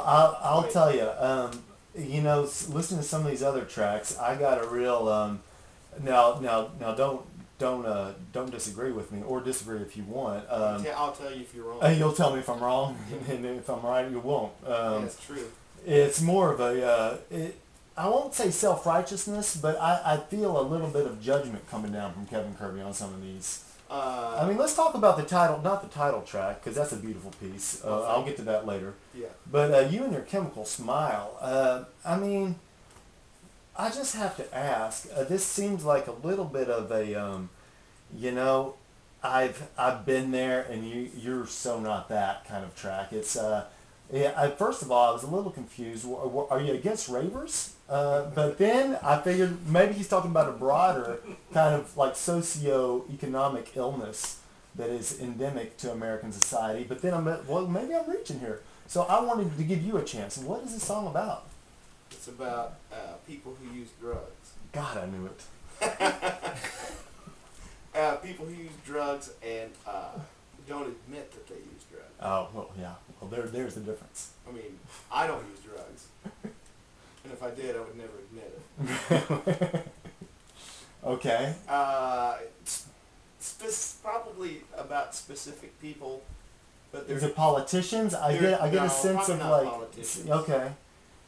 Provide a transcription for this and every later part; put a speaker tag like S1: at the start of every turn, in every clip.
S1: I'll
S2: Wait.
S1: tell you. Listening to some of these other tracks, I got a real now don't disagree with me or disagree if you want.
S2: I'll tell you if you're wrong.
S1: You'll tell me if I'm wrong, and if I'm right, you won't.
S2: Yeah, it's true.
S1: It's more of I won't say self-righteousness, but I feel a little bit of judgment coming down from Kevin Kerby on some of these. I mean, let's talk about the title, not the title track, because that's a beautiful piece. I'll get to that later.
S2: Yeah.
S1: But you and your chemical smile, I mean, I just have to ask, this seems like a little bit of a, I've been there and you're so not that kind of track. It's, first of all, I was a little confused. Are you against ravers? But then I figured maybe he's talking about a broader kind of like socio-economic illness that is endemic to American society. But then maybe I'm reaching here. So I wanted to give you a chance. What is this song about?
S2: It's about people who use drugs.
S1: God, I knew it.
S2: People who use drugs and don't admit that they use drugs.
S1: Oh, well, yeah. Well, there's the difference.
S2: I mean, I don't use drugs. And if I did, I would never admit it.
S1: Okay.
S2: Probably about specific people. But
S1: Is it politicians? I get a sense of
S2: not
S1: like.
S2: politicians.
S1: Okay.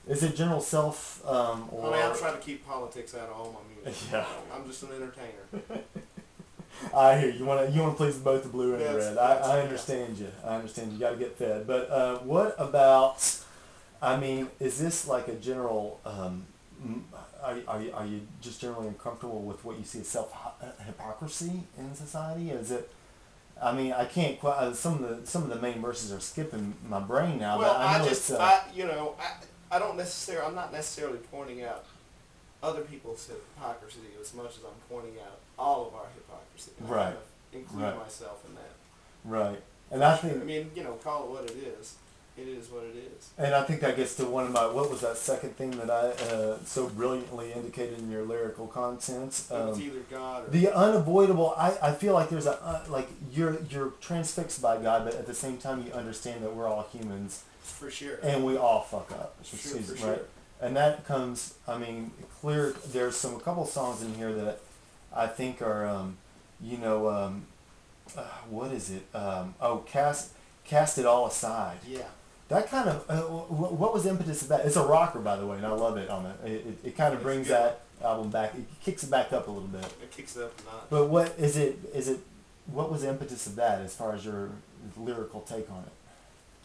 S1: Is it general self or?
S2: I mean, I try to keep politics out of all my music.
S1: Yeah.
S2: I'm just an entertainer.
S1: I hear you. You want to please both the blue and the red. I
S2: yeah.
S1: understand you. I understand you. Got to get fed. But what about? I mean, is this like a general? Are you just generally uncomfortable with what you see as self hypocrisy in society? Is it? I mean, I can't quite. Some of the main verses are skipping my brain now.
S2: Well,
S1: but I know
S2: I don't necessarily. I'm not necessarily pointing out other people's hypocrisy as much as I'm pointing out all of our hypocrisy. And I kind of include myself in that.
S1: Right. And I think.
S2: I mean, call it what it is. It is what it is.
S1: And I think that gets to one of my, what was that second thing that I so brilliantly indicated in your lyrical content?
S2: It's either God or...
S1: The unavoidable, I feel like there's like you're transfixed by God, but at the same time you understand that we're all humans.
S2: For sure.
S1: And we all fuck up.
S2: For
S1: right?
S2: sure.
S1: And that comes, I mean, clear, there's a couple songs in here that I think are, what is it? Cast It All Aside.
S2: Yeah.
S1: That kind of, what was the impetus of that? It's a rocker, by the way, and I love it on it. It kind of brings that album back. It kicks it back up a little bit.
S2: It kicks it up a notch.
S1: But what is it? What was the impetus of that, as far as your lyrical take on it?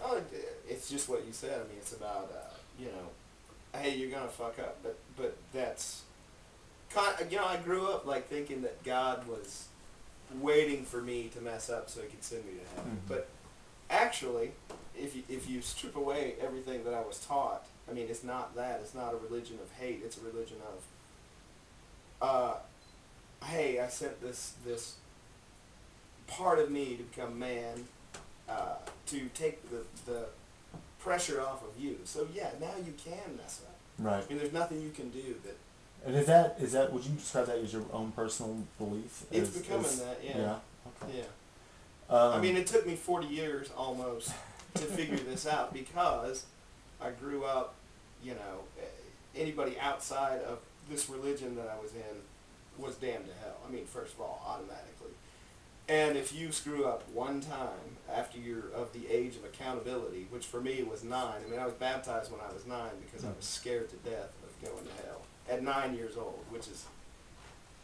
S2: Oh, it's just what you said. I mean, it's about hey, you're gonna fuck up, but that's kind of, I grew up like thinking that God was waiting for me to mess up so He could send me to heaven.
S1: Mm-hmm.
S2: But actually, if you strip away everything that I was taught, I mean, it's not that. It's not a religion of hate. It's a religion of, hey, I sent this part of me to become man, to take the pressure off of you. So yeah, now you can mess up.
S1: Right.
S2: I mean, there's nothing you can do that.
S1: And is that would you describe that as your own personal belief?
S2: It's becoming that, yeah.
S1: Yeah. Okay.
S2: Yeah. I mean, it took me 40 years almost to figure this out because I grew up, anybody outside of this religion that I was in was damned to hell. I mean, first of all, automatically. And if you screw up one time after you're of the age of accountability, which for me was 9, I mean, I was baptized when I was 9 because I was scared to death of going to hell at 9 years old, which is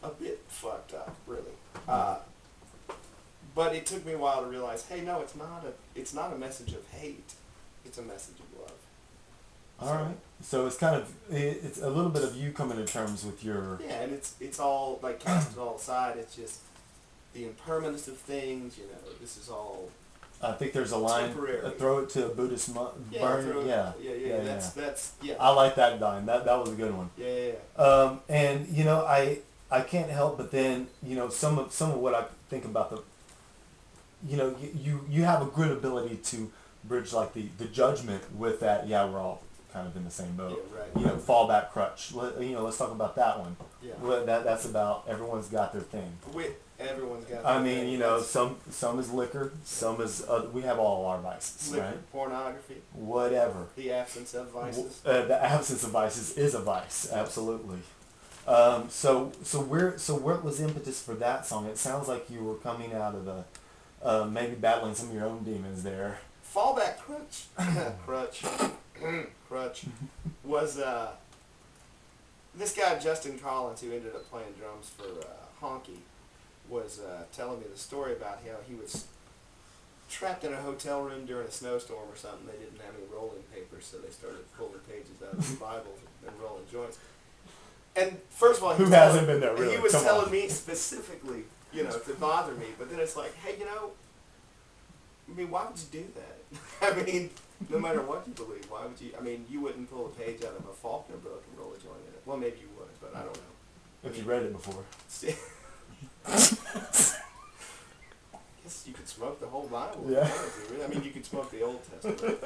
S2: a bit fucked up, really. But it took me a while to realize, hey, no, it's not a message of hate. It's a message of love.
S1: All right. So it's kind of, it's a little bit of you coming to terms with your...
S2: Yeah, and it's all, like, cast it all aside. It's just the impermanence of things, this is all
S1: I think there's a line,
S2: temporary.
S1: Throw it to a Buddhist monk, burn it. Yeah.
S2: That's
S1: I like that line. That was a good one.
S2: Yeah.
S1: And, I can't help but then, some of what I think about the... you have a good ability to bridge like the judgment with that. Yeah, we're all kind of in the same boat.
S2: Yeah, right.
S1: Fallback crutch. Let's talk about that one.
S2: Yeah.
S1: That's about everyone's got their thing.
S2: Everyone's got.
S1: I mean, you know, some is liquor, some is we have all our vices,
S2: liquor,
S1: right?
S2: pornography,
S1: Whatever.
S2: the absence of vices.
S1: The absence of vices is a vice, absolutely. So what was impetus for that song? It sounds like you were coming out of the maybe battling some of your own demons there.
S2: Fallback crutch, crutch was this guy Justin Collins, who ended up playing drums for Honky, was telling me the story about how he was trapped in a hotel room during a snowstorm or something. They didn't have any rolling papers, so they started pulling pages out of the Bible and rolling joints. And first of all,
S1: Who hasn't been there, really?
S2: He was
S1: Come
S2: telling
S1: on.
S2: me specifically, you know, to bother me. But then it's like, hey, you know, I mean, why would you do that? I mean, no matter what you believe, why would you? I mean, you wouldn't pull a page out of a Faulkner book and roll a joint in it. Well, maybe you would, but I don't know.
S1: If you read it before.
S2: Guess you could smoke the whole Bible.
S1: Yeah.
S2: I mean, you could smoke the Old Testament.